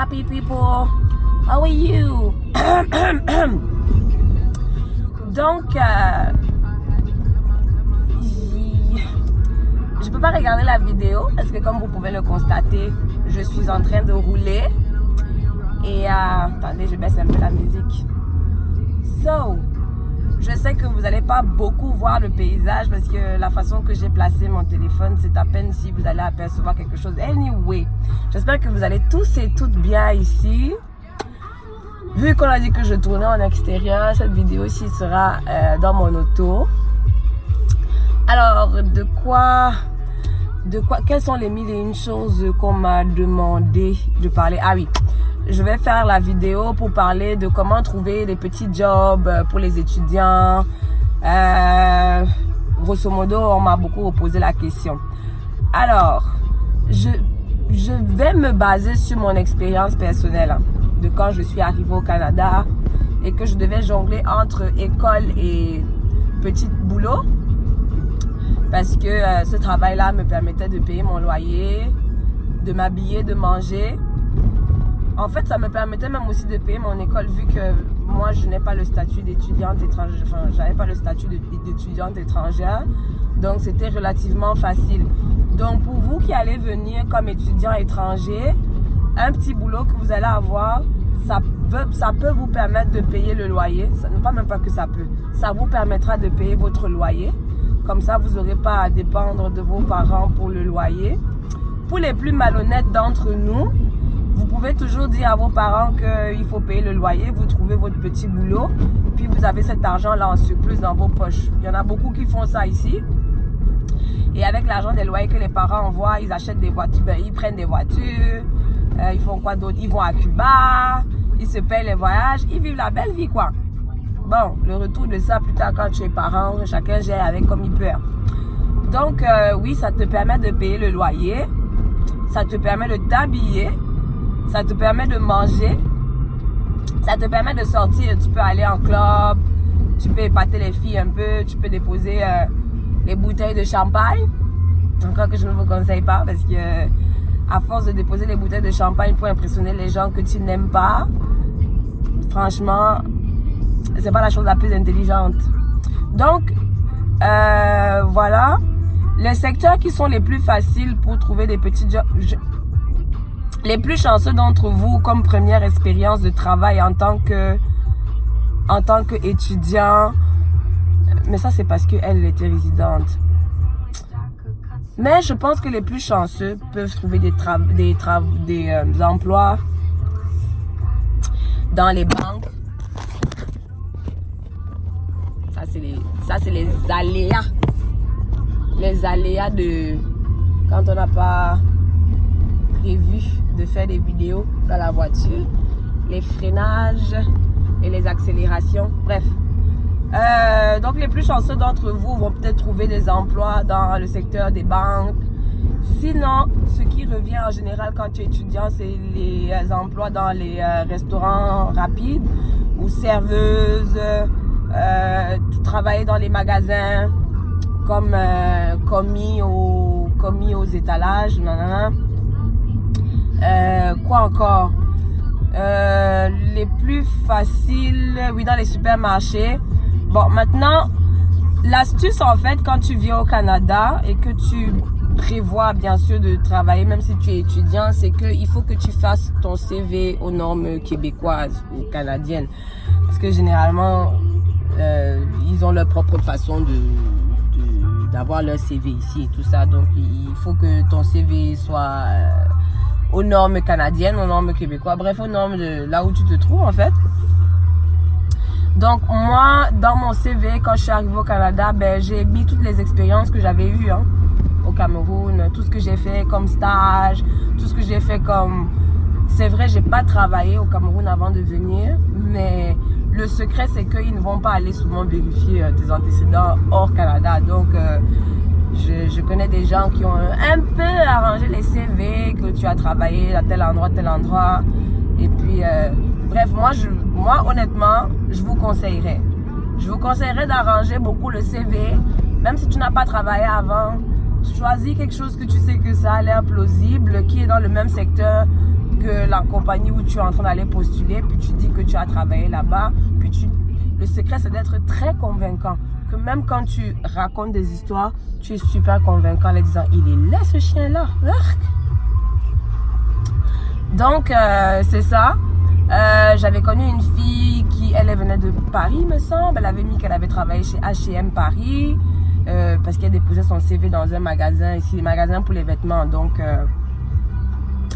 happy people? How are you? Donc, je peux pas regarder la vidéo parce que comme vous pouvez le constater, je suis en train de rouler. Et attendez, je baisse un peu la musique. Je sais que vous n'allez pas beaucoup voir le paysage parce que la façon que j'ai placé mon téléphone, c'est à peine si vous allez apercevoir quelque chose. Anyway, j'espère que vous allez tous et toutes bien ici. Vu qu'on a dit que je tournais en extérieur, cette vidéo-ci sera dans mon auto. Alors, quelles sont les 1001 choses qu'on m'a demandé de parler? Ah oui, je vais faire la vidéo pour parler de comment trouver des petits jobs pour les étudiants. Grosso modo, on m'a beaucoup posé la question. Alors, je vais me baser sur mon expérience personnelle de quand je suis arrivée au Canada et que je devais jongler entre école et petit boulot. Parce que ce travail-là me permettait de payer mon loyer, de m'habiller, de manger. En fait, ça me permettait même aussi de payer mon école vu que moi, je n'ai pas le statut d'étudiante étrangère. Enfin, j'avais pas le statut d'étudiante étrangère. Donc, c'était relativement facile. Donc, pour vous qui allez venir comme étudiant étranger, un petit boulot que vous allez avoir, ça peut vous permettre de payer le loyer. Ça, pas même pas que ça peut. Ça vous permettra de payer votre loyer. Comme ça, vous n'aurez pas à dépendre de vos parents pour le loyer. Pour les plus malhonnêtes d'entre nous, vous pouvez toujours dire à vos parents qu'il faut payer le loyer. Vous trouvez votre petit boulot, puis vous avez cet argent-là en surplus dans vos poches. Il y en a beaucoup qui font ça ici. Et avec l'argent des loyers que les parents envoient, ils achètent des voitures, ils prennent des voitures. Ils font quoi d'autre? Ils vont à Cuba, ils se payent les voyages, ils vivent la belle vie, quoi. Bon, le retour de ça, plus tard, quand tu es parent, chacun gère avec comme il peut. Donc, oui, ça te permet de payer le loyer. Ça te permet de t'habiller. Ça te permet de manger. Ça te permet de sortir. Tu peux aller en club. Tu peux épater les filles un peu. Tu peux déposer les bouteilles de champagne. Encore que je ne vous conseille pas parce que à force de déposer les bouteilles de champagne pour impressionner les gens que tu n'aimes pas, franchement, c'est pas la chose la plus intelligente. Donc, voilà. Les secteurs qui sont les plus faciles pour trouver des petits jobs. Les plus chanceux d'entre vous, comme première expérience de travail en tant qu'étudiant. Mais ça, c'est parce qu'elle était résidente. Mais je pense que les plus chanceux peuvent trouver des emplois dans les banques. Ça, c'est les aléas. Les aléas de quand on n'a pas prévu de faire des vidéos dans la voiture. Les freinages et les accélérations. Bref. Donc, les plus chanceux d'entre vous vont peut-être trouver des emplois dans le secteur des banques. Sinon, ce qui revient en général quand tu es étudiant, c'est les emplois dans les restaurants rapides ou serveuses. Travailler dans les magasins comme commis aux étalages, quoi encore, les plus faciles, oui, dans les supermarchés. Bon, maintenant, l'astuce en fait quand tu viens au Canada et que tu prévois bien sûr de travailler même si tu es étudiant, c'est qu'il faut que tu fasses ton CV aux normes québécoises ou canadiennes parce que généralement ils ont leur propre façon d'avoir leur CV ici et tout ça. Donc, il faut que ton CV soit aux normes canadiennes, aux normes québécoises, bref, aux normes de là où tu te trouves, en fait. Donc, moi, dans mon CV, quand je suis arrivée au Canada, j'ai mis toutes les expériences que j'avais eues au Cameroun, tout ce que j'ai fait comme stage, tout ce que j'ai fait comme... C'est vrai, j'ai pas travaillé au Cameroun avant de venir, mais... Le secret, c'est qu'ils ne vont pas aller souvent vérifier tes antécédents hors Canada. Donc, je connais des gens qui ont un peu arrangé les CV, que tu as travaillé à tel endroit. Et puis, bref, moi, honnêtement, je vous conseillerais. Je vous conseillerais d'arranger beaucoup le CV. Même si tu n'as pas travaillé avant, choisis quelque chose que tu sais que ça a l'air plausible, qui est dans le même secteur que la compagnie où tu es en train d'aller postuler, puis tu dis que tu as travaillé là-bas, puis le secret c'est d'être très convaincant, que même quand tu racontes des histoires, tu es super convaincant en les disant, il est là ce chien-là. Donc c'est ça. J'avais connu une fille qui, elle venait de Paris, me semble. Elle avait mis qu'elle avait travaillé chez H&M Paris parce qu'elle déposait son CV dans un magasin ici, les magasins pour les vêtements. Donc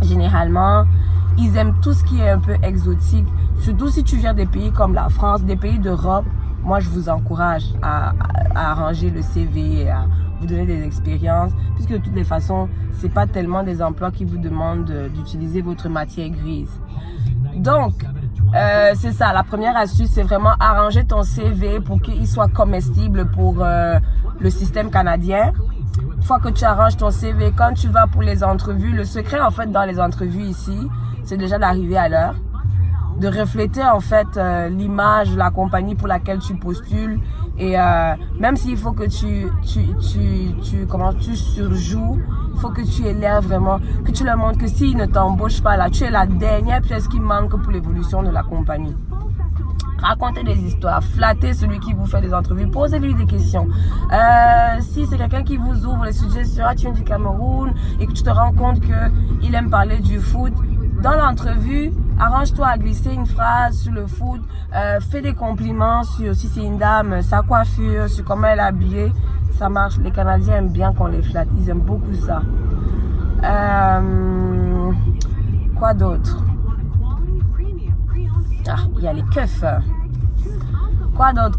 généralement, ils aiment tout ce qui est un peu exotique. Surtout si tu viens des pays comme la France, des pays d'Europe. Moi, je vous encourage à arranger le CV, à vous donner des expériences, puisque de toutes les façons, c'est pas tellement des emplois qui vous demandent d'utiliser votre matière grise. Donc, c'est ça, la première astuce, c'est vraiment arranger ton CV pour qu'il soit comestible pour le système canadien. Une fois que tu arranges ton CV, quand tu vas pour les entrevues, le secret en fait dans les entrevues ici, c'est déjà d'arriver à l'heure, de refléter en fait l'image de la compagnie pour laquelle tu postules. Et même s'il faut que tu surjoues, il faut que tu aies l'air vraiment, que tu leur montres que s'ils ne t'embauchent pas là, tu es la dernière pièce qui manque pour l'évolution de la compagnie. Racontez des histoires, flattez celui qui vous fait des entrevues, posez-lui des questions. Si c'est quelqu'un qui vous ouvre les sujets sur tu viens du Cameroun et que tu te rends compte qu'il aime parler du foot, dans l'entrevue, arrange-toi à glisser une phrase sur le foot, fais des compliments sur si c'est une dame, sa coiffure, sur comment elle est habillée. Ça marche. Les Canadiens aiment bien qu'on les flatte. Ils aiment beaucoup ça. Quoi d'autre? Ah, il y a les keufs. Quoi d'autre?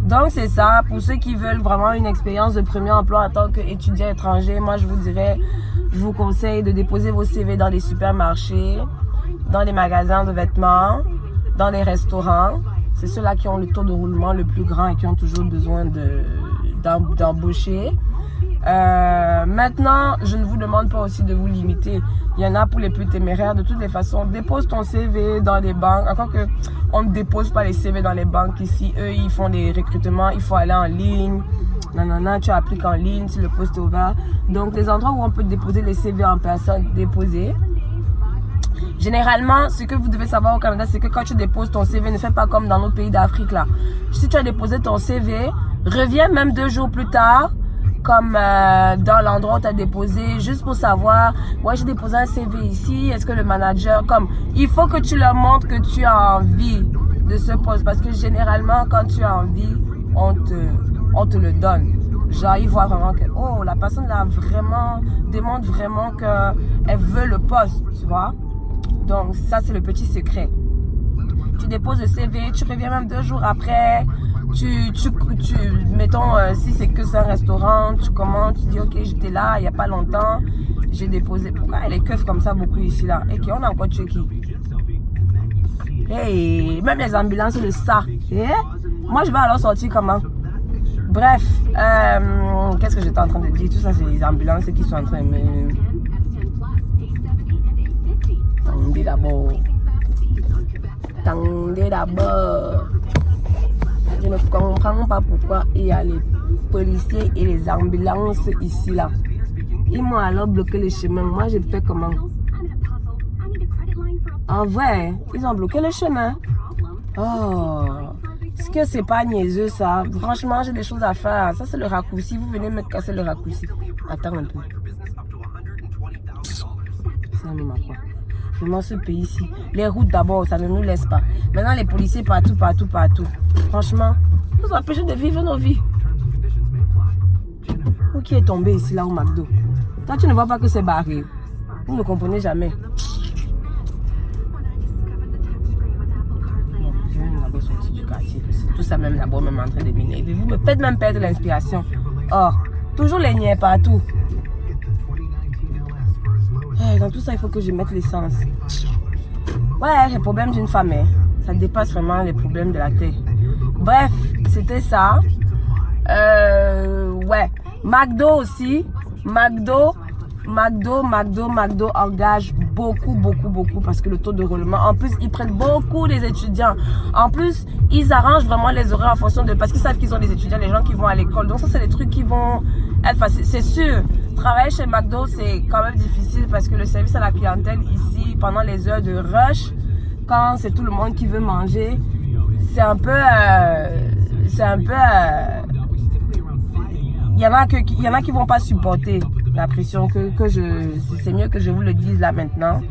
Donc c'est ça. Pour ceux qui veulent vraiment une expérience de premier emploi en tant qu'étudiant étranger, moi je vous conseille de déposer vos CV dans les supermarchés, dans les magasins de vêtements, dans les restaurants. C'est ceux-là qui ont le taux de roulement le plus grand et qui ont toujours besoin d'embaucher. Maintenant, je ne vous demande pas aussi de vous limiter. Il y en a pour les plus téméraires. De toutes les façons, dépose ton CV dans les banques. Encore que on ne dépose pas les CV dans les banques ici. Eux, ils font des recrutements. Il faut aller en ligne. Non, tu appliques en ligne si le poste est ouvert. Donc, les endroits où on peut déposer les CV en personne, déposer. Généralement, ce que vous devez savoir au Canada, c'est que quand tu déposes ton CV, ne fais pas comme dans nos pays d'Afrique là. Si tu as déposé ton CV, reviens même 2 jours plus tard, comme dans l'endroit où tu as déposé, juste pour savoir, ouais, j'ai déposé un CV ici, est-ce que le manager, comme, il faut que tu leur montres que tu as envie de ce poste, parce que généralement, quand tu as envie, on te le donne. Genre, ils voient vraiment que, oh, la personne là vraiment, démontre vraiment qu'elle veut le poste, tu vois. Donc, ça, c'est le petit secret. Tu déposes le CV, tu reviens même 2 jours après. Mettons, si c'est que c'est un restaurant, tu commandes, tu dis, ok, j'étais là il n'y a pas longtemps, j'ai déposé. Pourquoi elle est keuf comme ça beaucoup ici, là? Et on a encore tué qui? Hey, même les ambulances, le ça. Moi, je vais alors sortir comment? Bref, qu'est-ce que j'étais en train de dire? Tout ça, c'est les ambulances qui sont en train de me... Attendez d'abord. Je ne comprends pas pourquoi il y a les policiers et les ambulances ici là. Ils m'ont alors bloqué le chemin. Moi j'ai fait comment? En vrai, ils ont bloqué le chemin. Oh, est-ce que c'est pas niaiseux ça? Franchement, j'ai des choses à faire. Ça c'est le raccourci. Vous venez me casser le raccourci. Attends un peu. Ça me m'a quoi? Vraiment ce pays-ci. Les routes d'abord, ça ne nous laisse pas. Maintenant les policiers partout. Franchement, nous empêchons de vivre nos vies. Où qui est tombé ici là au McDo? Toi tu ne vois pas que c'est barré. Vous ne comprenez jamais. Non, je vais d'abord sortir du quartier. Tout ça même d'abord même en train de m'énerver. Vous me faites même perdre l'inspiration. Oh, toujours les niais partout. Dans tout ça, il faut que je mette l'essence. Ouais, les problèmes d'une femme, hein. Ça dépasse vraiment les problèmes de la terre. Bref, c'était ça. Ouais. McDo aussi. McDo engage beaucoup parce que le taux de roulement. En plus, ils prennent beaucoup des étudiants. En plus, ils arrangent vraiment les horaires en fonction de... Parce qu'ils savent qu'ils ont des étudiants, les gens qui vont à l'école. Donc ça, c'est des trucs qui vont être faciles. C'est sûr. Travailler chez McDo, c'est quand même difficile parce que le service à la clientèle ici, pendant les heures de rush, quand c'est tout le monde qui veut manger, c'est un peu... il y en a qui vont pas supporter la pression c'est mieux que je vous le dise là maintenant.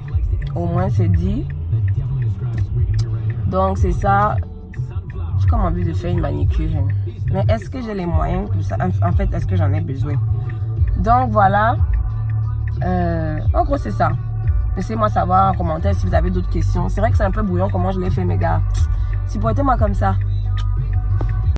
Au moins c'est dit. Donc c'est ça. J'ai comme envie de faire une manicure. Mais est-ce que j'ai les moyens pour ça? En fait, est-ce que j'en ai besoin? Donc voilà. En gros, c'est ça. Laissez-moi savoir en commentaire si vous avez d'autres questions. C'est vrai que c'est un peu brouillon comment je l'ai fait, mes gars. Supportez-moi comme ça.